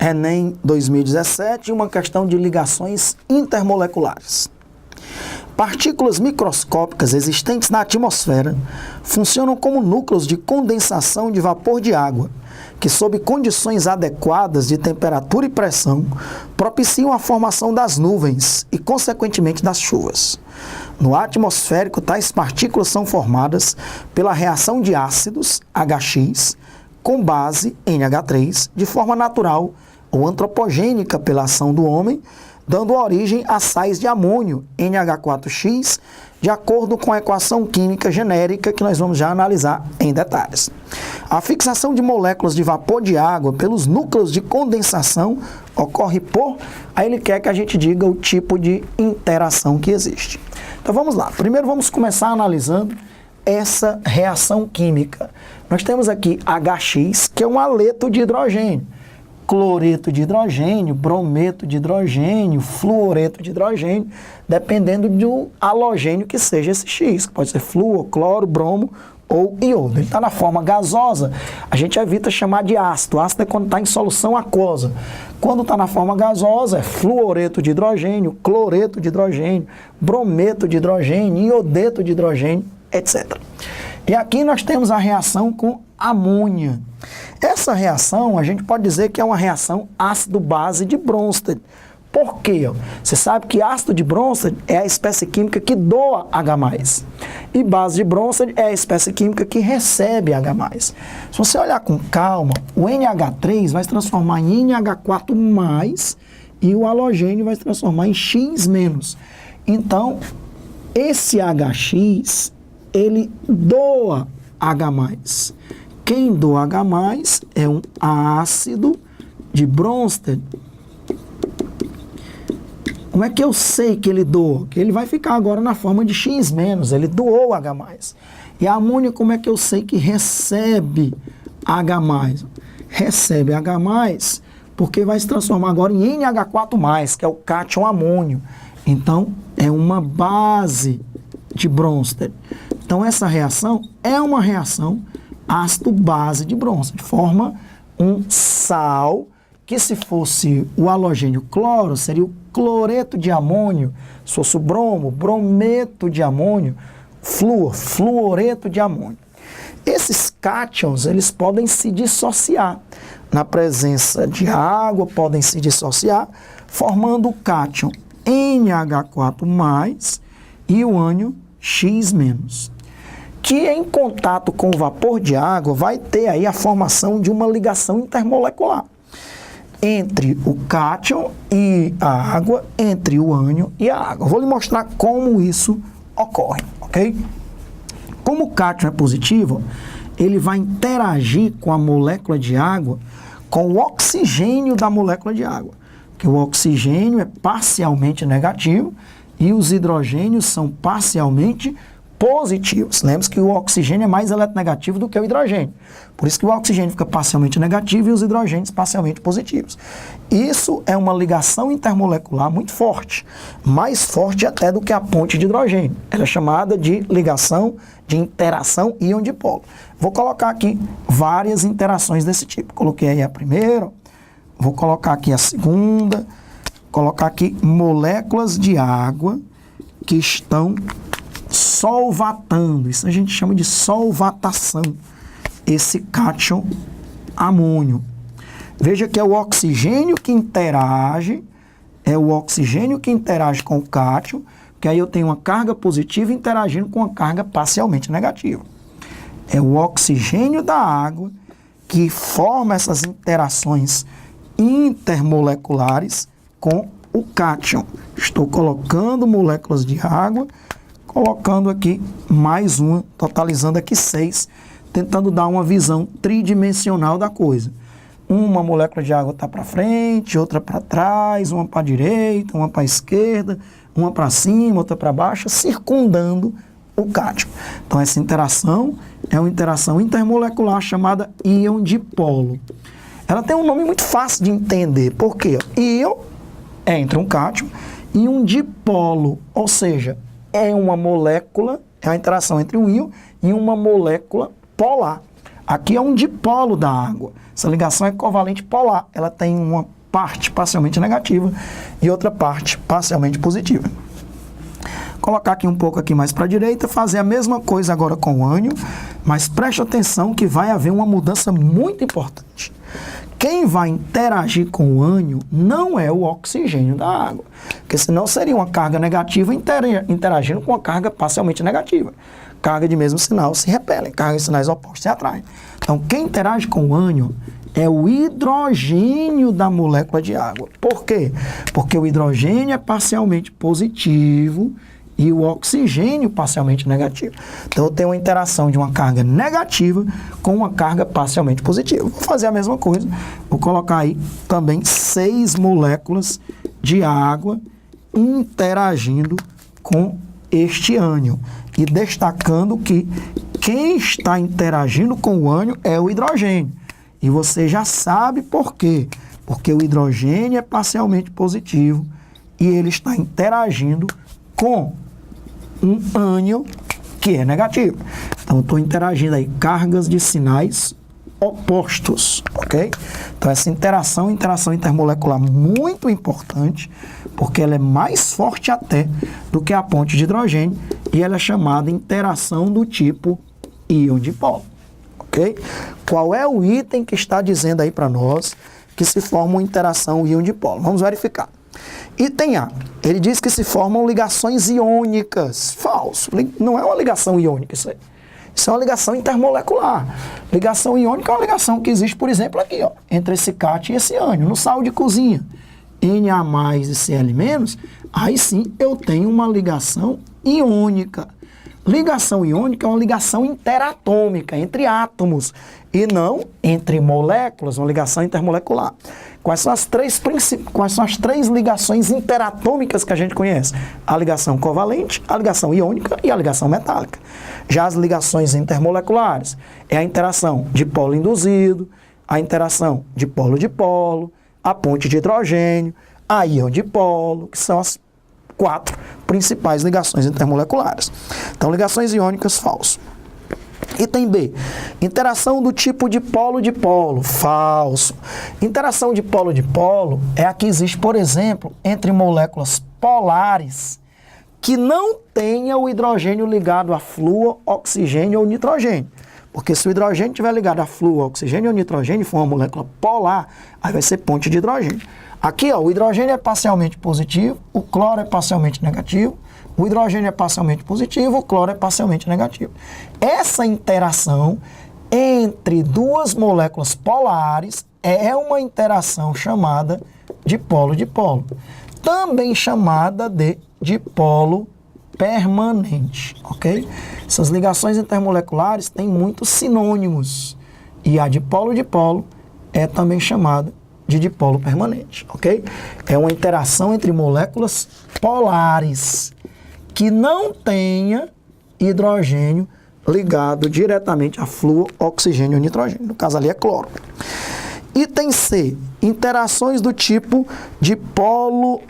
Enem 2017, uma questão de ligações intermoleculares. Partículas microscópicas existentes na atmosfera funcionam como núcleos de condensação de vapor de água, que, sob condições adequadas de temperatura e pressão, propiciam a formação das nuvens e, consequentemente, das chuvas. No ar atmosférico, tais partículas são formadas pela reação de ácidos, HX, com base, NH3, de forma natural ou antropogênica pela ação do homem, dando origem a sais de amônio, NH4X, de acordo com a equação química genérica que nós vamos já analisar em detalhes. A fixação de moléculas de vapor de água pelos núcleos de condensação ocorre por... Aí ele quer que a gente diga o tipo de interação que existe. Então vamos lá. Primeiro vamos começar analisando essa reação química. Nós temos aqui HX, que é um haleto de hidrogênio. Cloreto de hidrogênio, brometo de hidrogênio, fluoreto de hidrogênio, dependendo do halogênio que seja esse X, que pode ser flúor, cloro, bromo ou iodo. Ele está na forma gasosa, a gente evita chamar de ácido. Ácido é quando está em solução aquosa. Quando está na forma gasosa, é fluoreto de hidrogênio, cloreto de hidrogênio, brometo de hidrogênio, iodeto de hidrogênio, etc. E aqui nós temos a reação com amônia. Essa reação, a gente pode dizer que é uma reação ácido-base de Bronsted. Por quê? Você sabe que ácido de Bronsted é a espécie química que doa H+. E base de Bronsted é a espécie química que recebe H+. Se você olhar com calma, o NH3 vai se transformar em NH4+, e o halogênio vai se transformar em X-. Então, esse HX, ele doa H+. Quem doa H+, é um ácido de Bronsted. Como é que eu sei que ele doa? Que ele vai ficar agora na forma de X-, ele doou H+. E a amônia, como é que eu sei que recebe H+? Recebe H+, porque vai se transformar agora em NH4+, que é o cátion amônio. Então, é uma base de Bronsted. Então, essa reação é uma reação ácido-base de Bronsted. Forma um sal, que se fosse o halogênio cloro, seria o cloreto de amônio, se fosse o bromo, brometo de amônio, flúor, fluoreto de amônio. Esses cátions, eles podem se dissociar. Na presença de água, podem se dissociar, formando o cátion NH4+, e o ânion X-, que em contato com o vapor de água vai ter aí a formação de uma ligação intermolecular entre o cátion e a água, entre o ânion e a água. Vou lhe mostrar como isso ocorre, ok? Como o cátion é positivo, ele vai interagir com a molécula de água, com o oxigênio da molécula de água, porque o oxigênio é parcialmente negativo e os hidrogênios são parcialmente positivos. Lembre-se que o oxigênio é mais eletronegativo do que o hidrogênio. Por isso que o oxigênio fica parcialmente negativo e os hidrogênios parcialmente positivos. Isso é uma ligação intermolecular muito forte, mais forte até do que a ponte de hidrogênio. Ela é chamada de ligação de interação íon-dipolo. Vou colocar aqui várias interações desse tipo. Coloquei aí a primeira, vou colocar aqui a segunda, colocar aqui moléculas de água que estão solvatando. Isso a gente chama de solvatação. Esse cátion amônio. Veja que é o oxigênio que interage, com o cátion, que aí eu tenho uma carga positiva interagindo com uma carga parcialmente negativa. É o oxigênio da água que forma essas interações intermoleculares com o cátion. Estou colocando moléculas de água, colocando aqui mais uma, totalizando aqui 6, tentando dar uma visão tridimensional da coisa. Uma molécula de água está para frente, outra para trás, uma para a direita, uma para a esquerda, uma para cima, outra para baixo, circundando o cátion. Então essa interação é uma interação intermolecular chamada íon dipolo. Ela tem um nome muito fácil de entender, porque íon é entre um cátion e um dipolo, ou seja, é uma molécula, é a interação entre um íon e uma molécula polar. Aqui é um dipolo da água. Essa ligação é covalente polar. Ela tem uma parte parcialmente negativa e outra parte parcialmente positiva. Colocar aqui um pouco aqui mais para a direita, fazer a mesma coisa agora com o ânion, mas preste atenção que vai haver uma mudança muito importante. Quem vai interagir com o ânion não é o oxigênio da água, porque senão seria uma carga negativa interagindo com uma carga parcialmente negativa. Carga de mesmo sinal se repelem, cargas de sinais opostos se atraem. Então, quem interage com o ânion é o hidrogênio da molécula de água. Por quê? Porque o hidrogênio é parcialmente positivo e o oxigênio parcialmente negativo. Então, eu tenho uma interação de uma carga negativa com uma carga parcialmente positiva. Vou fazer a mesma coisa. Vou colocar aí também 6 moléculas de água interagindo com este ânion. E destacando que quem está interagindo com o ânion é o hidrogênio. E você já sabe por quê. Porque o hidrogênio é parcialmente positivo e ele está interagindo com um ânion que é negativo. Então, estou interagindo aí cargas de sinais opostos, ok? Então, essa interação intermolecular muito importante, porque ela é mais forte até do que a ponte de hidrogênio e ela é chamada interação do tipo íon-dipolo, ok? Qual é o item que está dizendo aí para nós que se forma uma interação íon-dipolo? Vamos verificar. Item A, ele diz que se formam ligações iônicas. Falso, não é uma ligação iônica isso aí. Isso é uma ligação intermolecular. Ligação iônica é uma ligação que existe, por exemplo, aqui, ó, entre esse CAT e esse ânion, no sal de cozinha. Na e Cl-, aí sim eu tenho uma ligação iônica. Ligação iônica é uma ligação interatômica, entre átomos, e não entre moléculas, uma ligação intermolecular. Quais são as três ligações interatômicas que a gente conhece? A ligação covalente, a ligação iônica e a ligação metálica. Já as ligações intermoleculares é a interação de polo induzido, a interação de polo-dipolo, a ponte de hidrogênio, a íon-dipolo, que são as 4 principais ligações intermoleculares. Então, ligações iônicas, falso. Item B, interação do tipo de polo-dipolo, falso. Interação de polo-dipolo é a que existe, por exemplo, entre moléculas polares que não tenha o hidrogênio ligado a flúor, oxigênio ou nitrogênio. Porque se o hidrogênio estiver ligado a flúor, oxigênio ou nitrogênio, for uma molécula polar, aí vai ser ponte de hidrogênio. Aqui, ó, o hidrogênio é parcialmente positivo, o cloro é parcialmente negativo, o hidrogênio é parcialmente positivo, o cloro é parcialmente negativo. Essa interação entre duas moléculas polares é uma interação chamada de polo-dipolo, também chamada de dipolo permanente, ok? Essas ligações intermoleculares têm muitos sinônimos e a dipolo-dipolo é também chamada de dipolo permanente, ok? É uma interação entre moléculas polares que não tenha hidrogênio ligado diretamente a flúor, oxigênio ou nitrogênio. No caso ali é cloro. Item C, interações do tipo dipolo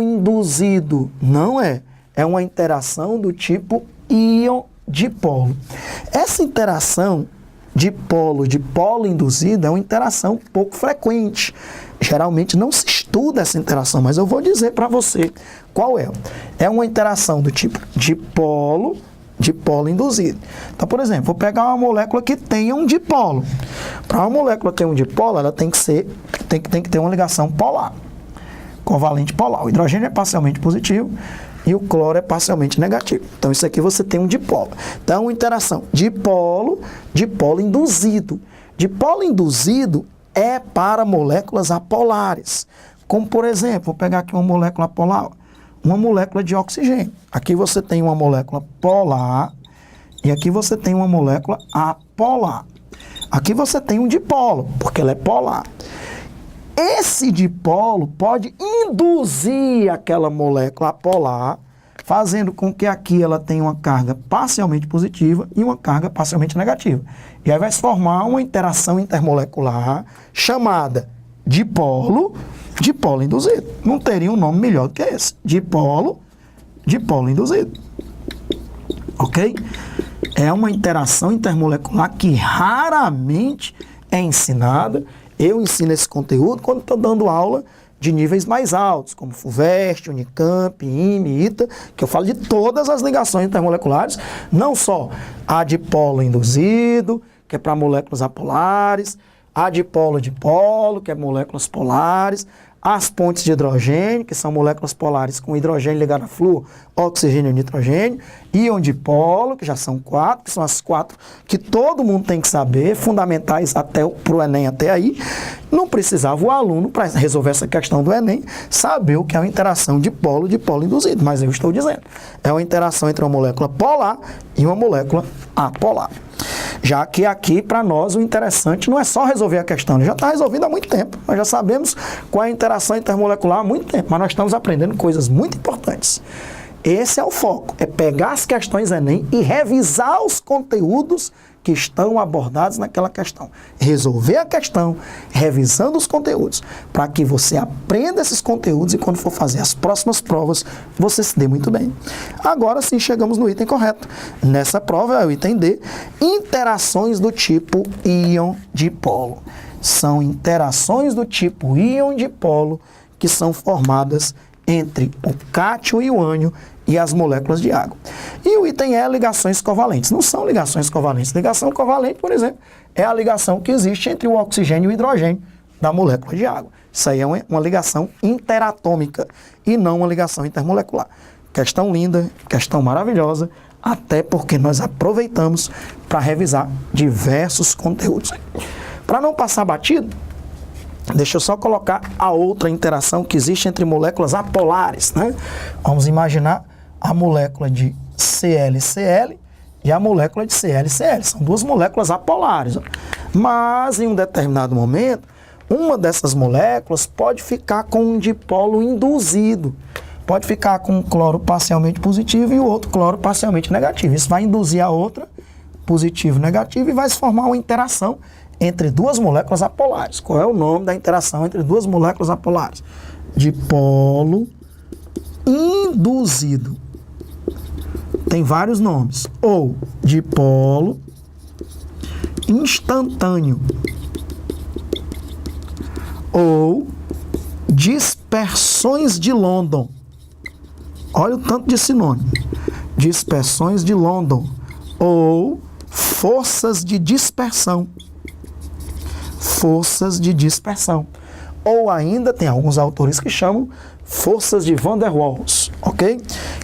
induzido. Não é. É uma interação do tipo íon-dipolo. Essa interação dipolo induzido é uma interação pouco frequente. Geralmente não se estuda essa interação, mas eu vou dizer para você qual é. É uma interação do tipo dipolo induzido. Então, por exemplo, vou pegar uma molécula que tenha um dipolo. Para uma molécula ter um dipolo, ela tem que ter uma ligação polar, covalente polar. O hidrogênio é parcialmente positivo e o cloro é parcialmente negativo. Então, isso aqui você tem um dipolo. Então, interação dipolo induzido. Dipolo induzido é para moléculas apolares. Como, por exemplo, vou pegar aqui uma molécula polar, uma molécula de oxigênio. Aqui você tem uma molécula polar e aqui você tem uma molécula apolar. Aqui você tem um dipolo, porque ela é polar. Esse dipolo pode induzir aquela molécula apolar, fazendo com que aqui ela tenha uma carga parcialmente positiva e uma carga parcialmente negativa. E aí vai se formar uma interação intermolecular chamada dipolo induzido. Não teria um nome melhor do que esse. Dipolo induzido. Ok? É uma interação intermolecular que raramente é ensinada. Eu ensino esse conteúdo quando estou dando aula de níveis mais altos, como FUVEST, Unicamp, IME, ITA, que eu falo de todas as ligações intermoleculares, não só a dipolo induzido, que é para moléculas apolares, a dipolo-dipolo, que é moléculas polares, as pontes de hidrogênio, que são moléculas polares com hidrogênio ligado a flúor, oxigênio e nitrogênio, íon dipolo, que já são 4, que são as 4 que todo mundo tem que saber, fundamentais até para o Enem até aí. Não precisava o aluno, para resolver essa questão do Enem, saber o que é uma interação dipolo-dipolo induzido, mas eu estou dizendo, é uma interação entre uma molécula polar e uma molécula apolar. Já que aqui, para nós, o interessante não é só resolver a questão, já está resolvida há muito tempo. Nós já sabemos qual é a interação intermolecular há muito tempo, mas nós estamos aprendendo coisas muito importantes. Esse é o foco, é pegar as questões Enem e revisar os conteúdos que estão abordados naquela questão. Resolver a questão, revisando os conteúdos, para que você aprenda esses conteúdos e quando for fazer as próximas provas, você se dê muito bem. Agora sim, chegamos no item correto. Nessa prova é o item D, interações do tipo íon-dipolo. São interações do tipo íon-dipolo que são formadas entre o cátion e o ânion e as moléculas de água. E o item é ligações covalentes. Não são ligações covalentes. Ligação covalente, por exemplo, é a ligação que existe entre o oxigênio e o hidrogênio da molécula de água. Isso aí é uma ligação interatômica e não uma ligação intermolecular. Questão linda, questão maravilhosa, até porque nós aproveitamos para revisar diversos conteúdos. Para não passar batido, deixa eu só colocar a outra interação que existe entre moléculas apolares, né? Vamos imaginar a molécula de ClCl e a molécula de ClCl. São duas moléculas apolares. Mas, em um determinado momento, uma dessas moléculas pode ficar com um dipolo induzido. Pode ficar com um cloro parcialmente positivo e o outro cloro parcialmente negativo. Isso vai induzir a outra, positivo e negativo, e vai se formar uma interação entre duas moléculas apolares. Qual é o nome da interação entre duas moléculas apolares? Dipolo induzido. Tem vários nomes. Ou dipolo instantâneo. Ou dispersões de London. Olha o tanto de sinônimo. Dispersões de London. Ou forças de dispersão. Forças de dispersão. Ou ainda tem alguns autores que chamam forças de Van der Waals, ok?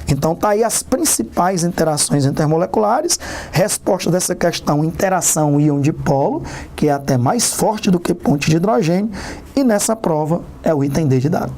Então tá aí as principais interações intermoleculares, resposta dessa questão, interação íon-dipolo, que é até mais forte do que ponte de hidrogênio, e nessa prova é o item D de dado.